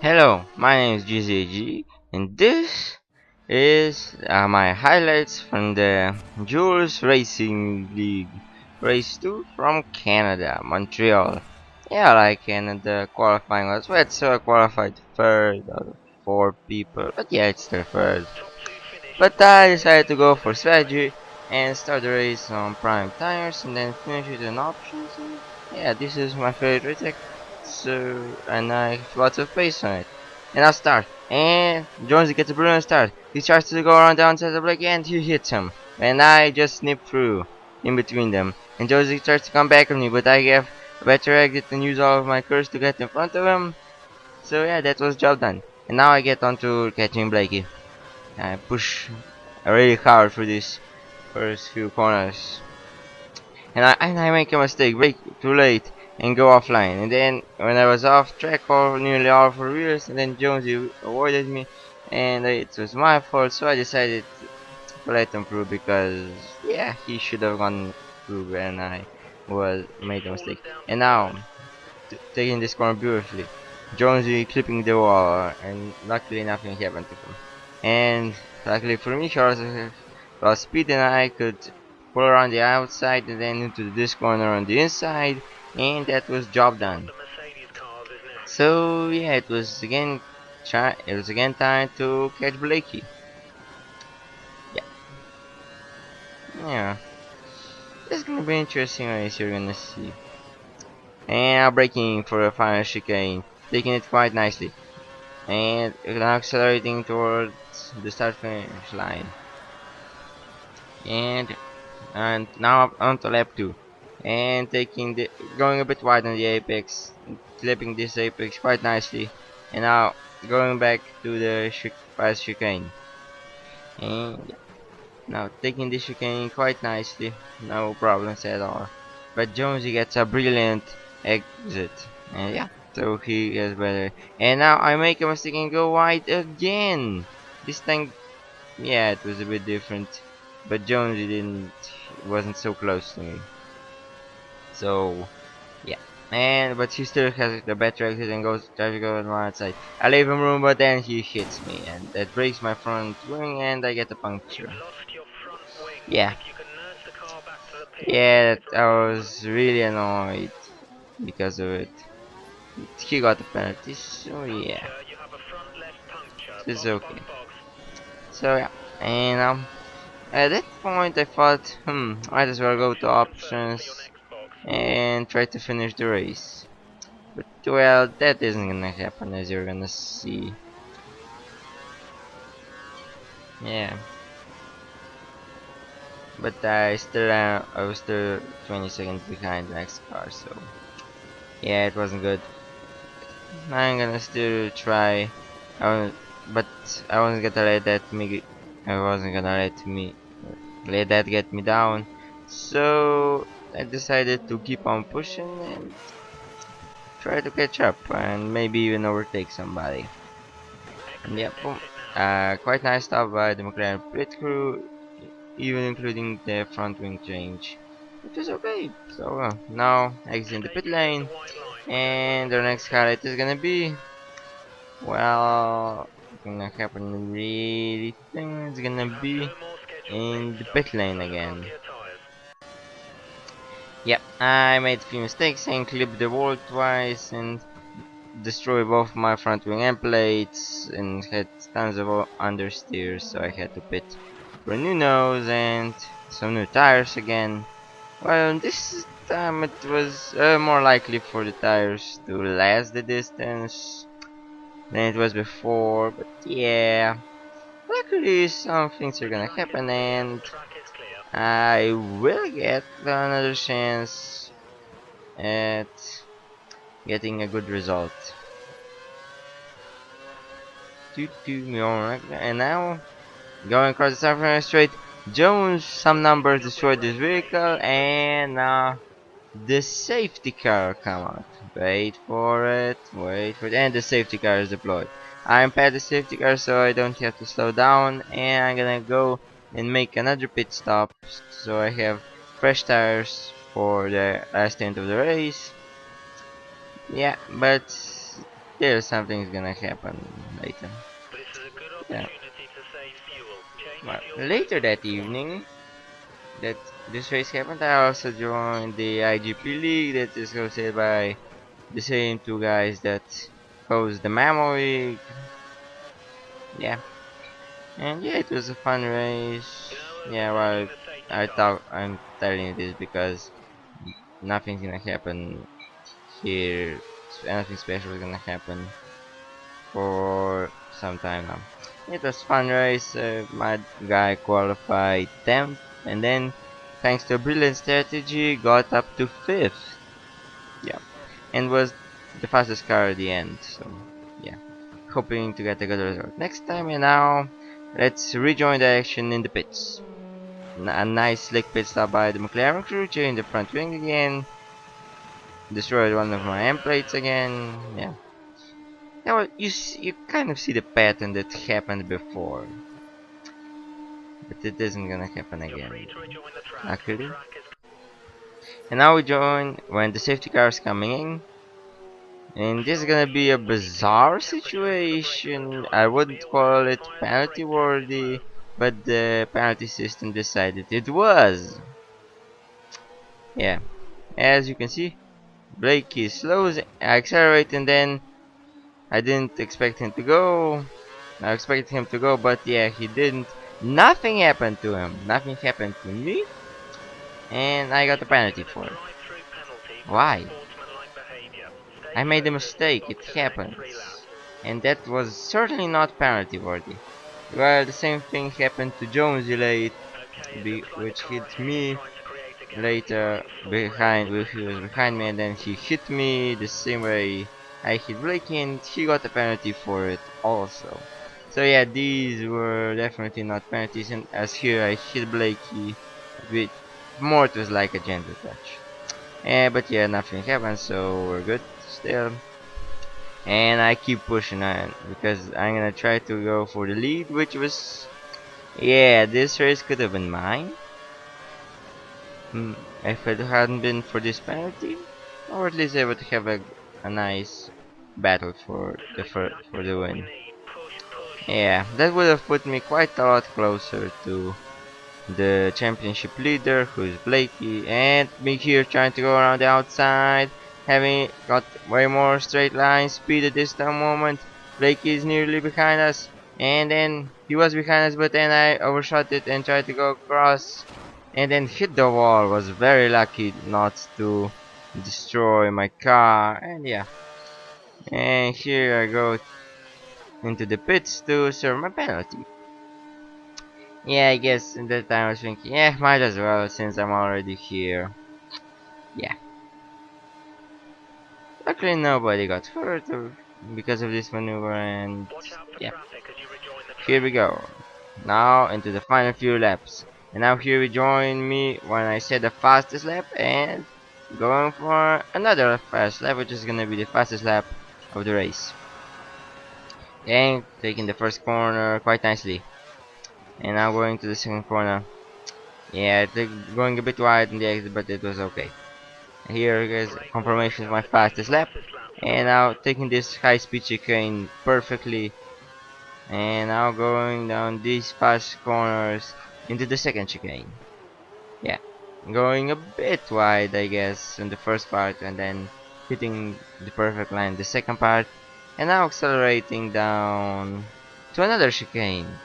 Hello, my name is GZG, and this is my highlights from the Jules Racing League Race 2 from Canada, Montreal. Yeah, like Canada, qualifying was wet, so I qualified third out of four people, but yeah, it's still third. But I decided to go for strategy and start the race on prime tires and then finish it on options. And yeah, this is my favorite tech. So, and I have lots of pace on it. And I'll start. And Jonesy gets a brilliant start. He tries to go around the outside of the break and he hits him. And I just snip through in between them. And Jonesy tries to come back on me, but I have a better exit and use all of my curse to get in front of him. So yeah, that was job done. And now I get on to catching Blakey. I push really hard through these first few corners, and I make a mistake, brake too late, and go offline. And then when I was off track, or nearly all four wheels, and then Jonesy avoided me, and it was my fault. So I decided to let him through because yeah, he should have gone through when I was made a mistake. And now taking this corner beautifully. Jonesy clipping the wall, and luckily nothing happened to him. And luckily for me, he also lost speed, and I could pull around the outside and then into this corner on the inside, and that was job done. So yeah, it was again time to catch Blakey. Yeah, yeah, it's gonna be interesting race you're gonna see. And now braking for a final chicane, taking it quite nicely. And now accelerating towards the start finish line, and now up onto lap 2 and taking the going a bit wide on the apex, clipping this apex quite nicely, and now going back to the past chicane, and yeah, now taking this chicane quite nicely, no problems at all. But Jonesy gets a brilliant exit, and yeah, so he gets better. And now I make a mistake and go wide again. This time, yeah, it was a bit different, but Jonesy didn't wasn't so close to me. So yeah, and but he still has the better exit and goes tries to go on my outside. I leave him room, but then he hits me, and that breaks my front wing, and I get a puncture. Yeah, yeah, I was really annoyed because of it. He got the penalty, so yeah, it's okay. So yeah, and at that point I thought, might as well go to options and try to finish the race. But well, that isn't gonna happen as you're gonna see. Yeah, but I was still 20 seconds behind the next car, so yeah, it wasn't good. I'm gonna still try. I was, but I wasn't gonna let that me. I wasn't gonna let that get me down. So I decided to keep on pushing and try to catch up and maybe even overtake somebody. And yeah, boom. Quite nice stuff by the McLaren pit crew, even including the front wing change. It was okay. So now exit the pit lane, and the next highlight is gonna be, well, it's gonna happen really thing. It's gonna be in the pit lane again. Yep, I made a few mistakes and clipped the wall twice and destroyed both my front wing end plates and had tons of understeers, so I had to pit for a new nose and some new tires again. Well, this time it was more likely for the tires to last the distance than it was before, but yeah, luckily some things are gonna happen and I will get another chance at getting a good result. And now, going across the San Francisco Strait, Jones, some numbers destroyed this vehicle, and now the safety car come out. Wait for it, and the safety car is deployed. I'm past the safety car, so I don't have to slow down, and I'm gonna go and make another pit stop, so I have fresh tires for the last end of the race. Yeah, but There's something's gonna happen later. Yeah. Well, later that evening, that this race happened, I also joined the IGP League that is hosted by the same two guys that host the Mammo League. Yeah, and yeah, it was a fun race. Yeah, well, I'm telling you this because nothing's gonna happen here. Anything special is gonna happen for some time now. It was fun race. My guy qualified 10th, and then thanks to a brilliant strategy, got up to 5th. Yeah, and was the fastest car at the end. So yeah, hoping to get a good result next time. And now let's rejoin the action in the pits. A nice slick pit stop by the McLaren crew, in the front wing again. Destroyed one of my end plates again. Yeah. Now you kind of see the pattern that happened before, but it isn't gonna happen again. Luckily. And now we join when the safety car is coming in. And this is gonna be a bizarre situation. I wouldn't call it penalty worthy, but the penalty system decided it was. Yeah, as you can see, Blakey slows, accelerates, and then I didn't expect him to go. I expected him to go, but yeah, he didn't. Nothing happened to him. Nothing happened to me, and I got a penalty for it. Why? I made a mistake. It happens. And that was certainly not penalty worthy. Well, the same thing happened to Jonesy late, which hit me later behind, which he was behind me, and then he hit me the same way I hit Blakey, and he got a penalty for it also. So yeah, these were definitely not penalties, and as here I hit Blakey with more, it was like a gentle touch. But yeah, nothing happened, so we're good still. And I keep pushing on because I'm gonna try to go for the lead, which was, yeah, this race could have been mine. If it hadn't been for this penalty, or at least able to have a nice battle for the win. Yeah, that would have put me quite a lot closer to the championship leader, who's Blakey, and me here trying to go around the outside, having got way more straight line speed at this time moment. Blakey is nearly behind us, and then he was behind us, but then I overshot it and tried to go across, and then hit the wall. Was very lucky not to destroy my car, and yeah. And here I go into the pits to serve my penalty. Yeah, I guess in that time I was thinking, yeah, might as well since I'm already here. Yeah. Luckily nobody got hurt because of this maneuver, and yeah. Here we go. Now into the final few laps. And now here we join me when I said the fastest lap, and going for another fast lap, which is gonna be the fastest lap of the race. And taking the first corner quite nicely. And now going to the second corner. Yeah, going a bit wide in the exit, but it was okay. Here is confirmation of my fastest lap. And now taking this high speed chicane perfectly. And now going down these fast corners into the second chicane. Yeah, going a bit wide, I guess, in the first part, and then hitting the perfect line the second part. And now accelerating down to another chicane.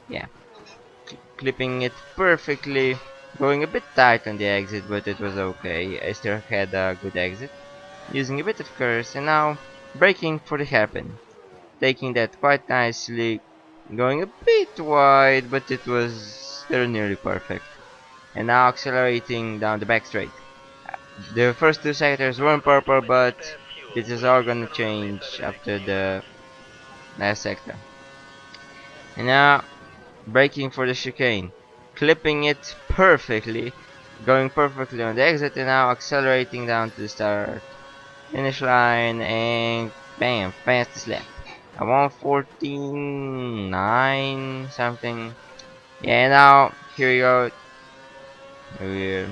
Yeah, clipping it perfectly, going a bit tight on the exit, but it was okay. I still had a good exit, using a bit of curse, and now braking for the hairpin, taking that quite nicely, going a bit wide, but it was still nearly perfect. And now accelerating down the back straight. The first two sectors weren't purple, but this is all gonna change after the last sector. And now braking for the chicane, clipping it perfectly, going perfectly on the exit, and now accelerating down to the start finish line, and bam, fastest lap. I want 14.9 something. Yeah, now here we go. Here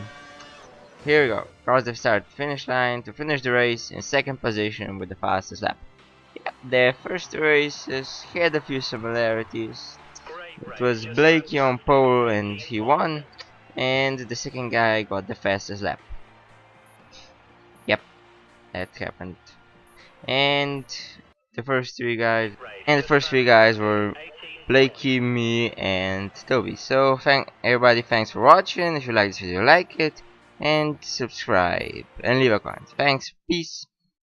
we go. crossed the start finish line to finish the race in second position with the fastest lap. Yep, the first two races had a few similarities. It was Blakey on pole and he won, and the second guy got the fastest lap. Yep, that happened. And the first three guys were Blakey, me, and Toby. So thank everybody, thanks for watching. If you like this video, like it and subscribe and leave a comment. Thanks, peace.